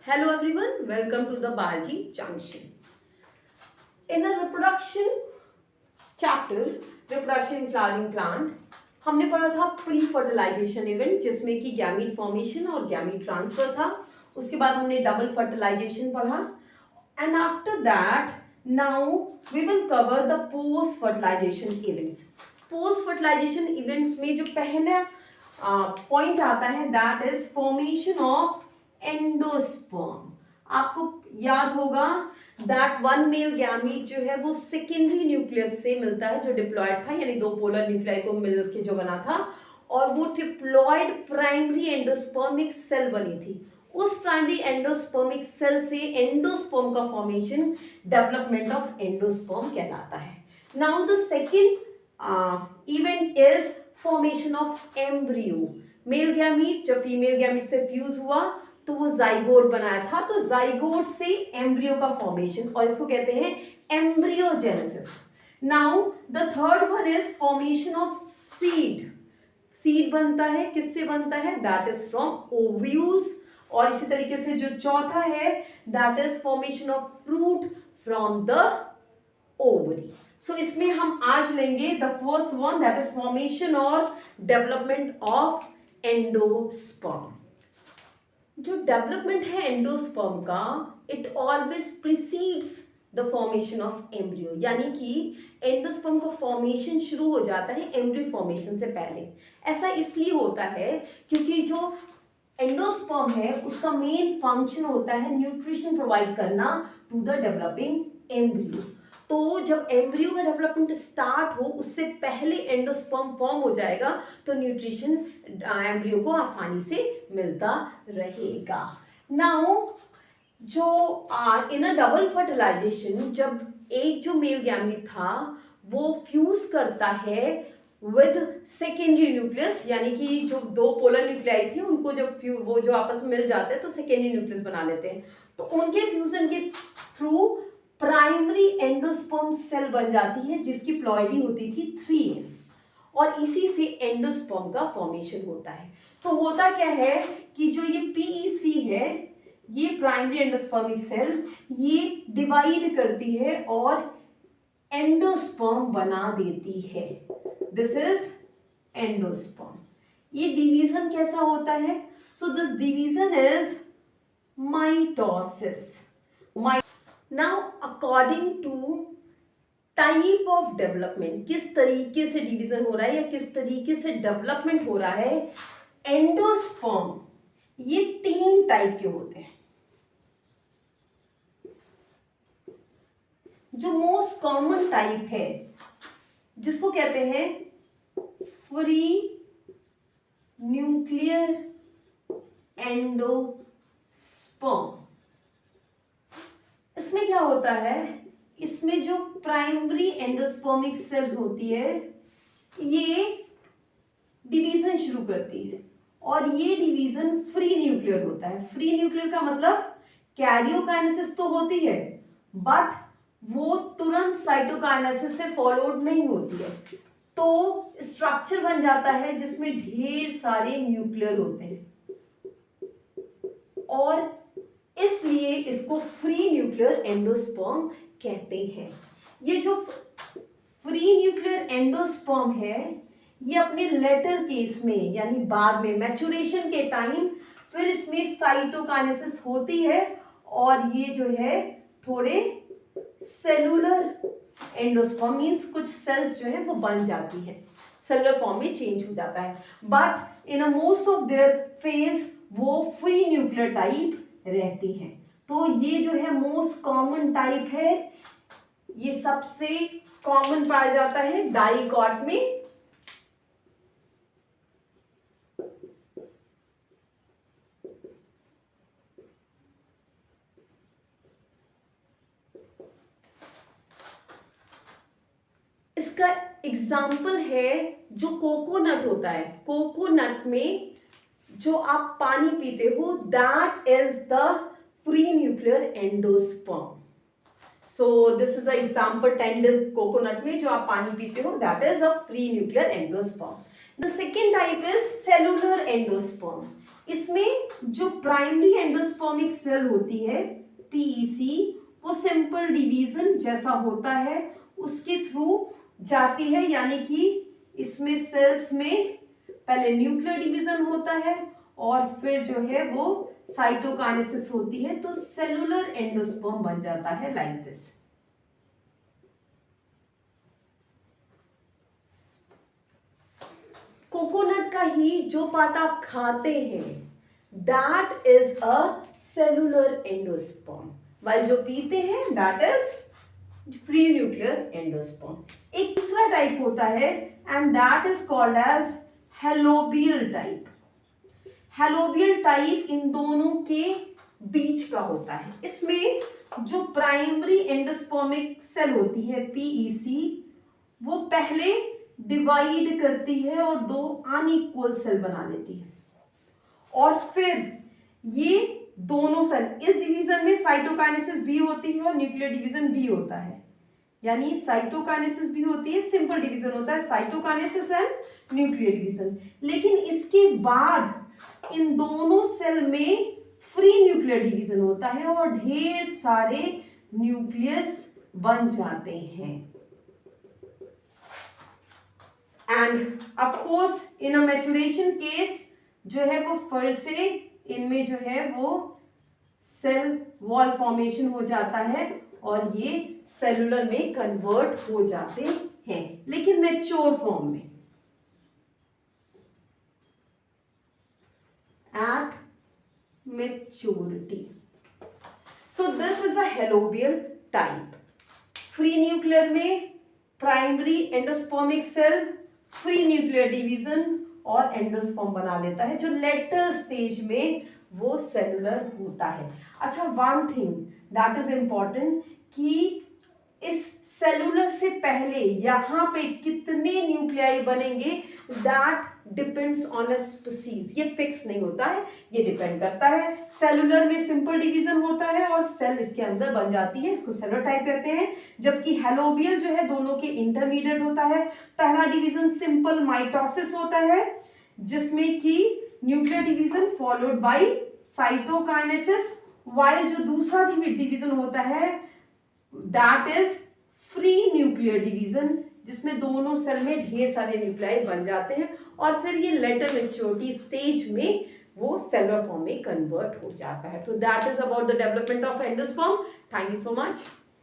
Hello everyone, welcome to the Biology Junction. In the reproduction chapter, reproduction in flowering plant, हमने पढ़ा था pre fertilisation event जिसमें कि gamete formation और gamete transfer था. उसके बाद हमने डबल फर्टिलाइजेशन पढ़ा and after that now we will cover the post fertilization events. Post fertilization events में जो पहला पॉइंट आता है that is formation of endosperm. आपको याद होगा दैट वन मेल गैमीट जो है वो सेकेंडरी न्यूक्लियस से मिलता है जो डिप्लॉयड था, यानी दो पोलर न्यूक्लियाई को मिलकर जो बना था, और वो डिप्लॉयड प्राइमरी एंडोस्पर्मिक सेल बनी थी. उस प्राइमरी एंडोस्पर्मिक सेल से एंडोस्पर्म का फॉर्मेशन डेवलपमेंट ऑफ एंडोस्पर्म कहलाता है. Now the second event is formation of embryo. Male gamete जब फीमेल गैमीट से फ्यूज हुआ तो वो जाइगोट बनाया था, तो जाइगोट से एम्ब्रियो का फॉर्मेशन, और इसको कहते हैं embryogenesis. Now the third one is formation of seed. Seed बनता है, किससे बनता है? That is from ovules. और इसी तरीके से जो चौथा है that is formation of fruit from the ovary. So इसमें हम आज लेंगे the first one that is formation और डेवलपमेंट ऑफ एंडोस्पर्म. जो डेवलपमेंट है एंडोस्पर्म का, it always precedes the formation of embryo, यानी कि एंडोस्पर्म का फॉर्मेशन शुरू हो जाता है एम्ब्रियो फॉर्मेशन से पहले. ऐसा इसलिए होता है क्योंकि जो एंडोस्पर्म है उसका मेन फंक्शन होता है न्यूट्रिशन प्रोवाइड करना टू द डेवलपिंग एम्ब्रियो. तो जब एम्ब्रियो का डेवलपमेंट स्टार्ट हो उससे पहले एंडोस्पर्म फॉर्म हो जाएगा तो न्यूट्रिशन एम्ब्रियो को आसानी से मिलता रहेगा. नाउ जो इन अ डबल फर्टिलाइजेशन जब एक जो मेल गैमीट था वो फ्यूज करता है विद सेकेंडरी न्यूक्लियस, यानी कि जो दो पोलर न्यूक्लियाई थे उनको जब वो जो आपस में मिल जाते हैं तो सेकेंडरी न्यूक्लियस बना लेते हैं, तो उनके फ्यूजन के थ्रू प्राइमरी एंडोस्पर्म सेल बन जाती है जिसकी प्लॉइडी होती थी 3n, और इसी से एंडोस्पर्म का फॉर्मेशन होता है. तो होता क्या है कि जो ये PEC है, ये प्राइमरी एंडोस्पर्मिक सेल, ये डिवाइड करती है और एंडोस्पर्म बना देती है. This is endosperm. ये डिवीजन कैसा होता है? So this division is mitosis. Now according to type of development, किस तरीके से डिवीजन हो रहा है या किस तरीके से डेवलपमेंट हो रहा है, एंडोस्पर्म ये 3 टाइप के होते हैं. जो मोस्ट कॉमन टाइप है जिसको कहते हैं फ्री न्यूक्लियर एंडोस्पर्म. इसमें क्या होता है, इसमें जो प्राइमरी एंडोस्पर्मिक सेल्स होती है ये डिवीजन शुरू करती है, और ये डिवीजन फ्री न्यूक्लियर होता है. फ्री न्यूक्लियर का मतलब कैरियोकाइनेसिस तो होती है बट वो तुरंत साइटोकाइनेसिस से फॉलोड नहीं होती है, तो स्ट्रक्चर बन जाता है जिसमें ढेर सारे न्यूक्लियर होते हैं, और इसलिए इसको फ्री न्यूक्लियर एंडोस्पर्म कहते हैं. ये जो फ्री न्यूक्लियर एंडोस्पर्म है ये अपने लेटर केस में, यानी बाद में मैच्योरेशन के टाइम फिर इसमें साइटोकाइनेसिस होती है, और ये जो है थोड़े सेलुलर एंडोस्पर्म मींस कुछ सेल्स जो है वो बन जाती है, सेलुलर फॉर्म में चेंज हो जाता है, but in a most of their phase वो फ्री न्यूक्लियर टाइप रहती हैं. तो ये जो है मोस्ट कॉमन टाइप है, ये सबसे कॉमन पाया जाता है डाइकॉट में. इसका एग्जाम्पल है जो कोकोनट होता है. कोकोनट में जो आप पानी पीते हो that is the pre nuclear endosperm. So this is the example tender coconut में जो आप पानी पीते हो that is a pre nuclear endosperm. The second type is cellular endosperm. इसमें जो प्राइमरी एंडोस्पर्मिक सेल होती है पीईसी, वो सिंपल डिवीजन जैसा होता है उसके थ्रू जाती है, यानी कि इसमें सेल्स में पहले न्यूक्लियर डिवीजन होता है और फिर जो है वो साइटोकाइनेसिस होती है, तो सेलुलर एंडोस्पर्म बन जाता है लाइक दिस। कोकोनट का ही जो पार्ट आप खाते हैं that is a cellular endosperm, while जो पीते हैं that is free nuclear endosperm. एक तीसरा टाइप होता है and that is called as helobial type. Helobial type इन दोनों के बीच का होता है। इसमें जो प्राइमरी एंडोस्पर्मिक सेल होती है पीईसी, वो पहले डिवाइड करती है और दो अनइक्वल सेल बना लेती है, और फिर ये दोनों सेल, इस डिवीजन में साइटोकाइनेसिस भी होती है और न्यूक्लियर डिवीजन भी होता है, यानी साइटोकाइनेसिस भी होती है, सिंपल डिवीजन होता है साइटोकाइनेसिस एंड न्यूक्लियर डिवीजन। लेकिन इसके बाद इन दोनों सेल में फ्री न्यूक्लियर डिवीजन होता है और ढेर सारे न्यूक्लियस बन जाते हैं। End of course in a maturation case जो है वो फिर से इनमें जो है वो सेल वॉल फॉर्मेशन हो जाता है और ये सेलुलर में कन्वर्ट हो जाते हैं, लेकिन मैच्योर फॉर्म में। At maturity, so this is a helobial type. Free nuclear में primary endospermic cell free nuclear division और एंडोस्पर्म बना लेता है, जो लेटर स्टेज में वो सेलुलर होता है। अच्छा, one thing that is important कि इस सेलुलर से पहले यहाँ पे कितने न्यूक्लियाई बनेंगे that depends on a species, ये फिक्स नहीं होता है, ये डिपेंड करता है। सेलुलर में सिंपल डिवीजन होता है और सेल इसके अंदर बन जाती है, इसको सेलुलर टाइप कहते हैं, जबकि हेलोबियल जो है दोनों के इंटरमीडिएट होता है। पहला डिवीजन सिंपल माइटोसिस होता है जिसमें कि nuclear division followed by cytokinesis, while जो दूसरा डिवीजन होता है that is free nuclear division, जिसमें दोनों सेल में ढेर सारे न्यूक्लियाई बन जाते हैं और फिर ये लेटर मैच्योरिटी स्टेज में वो सेलुलर फॉर्म में कन्वर्ट हो जाता है। तो that is about the development of endosperm. Thank you so much.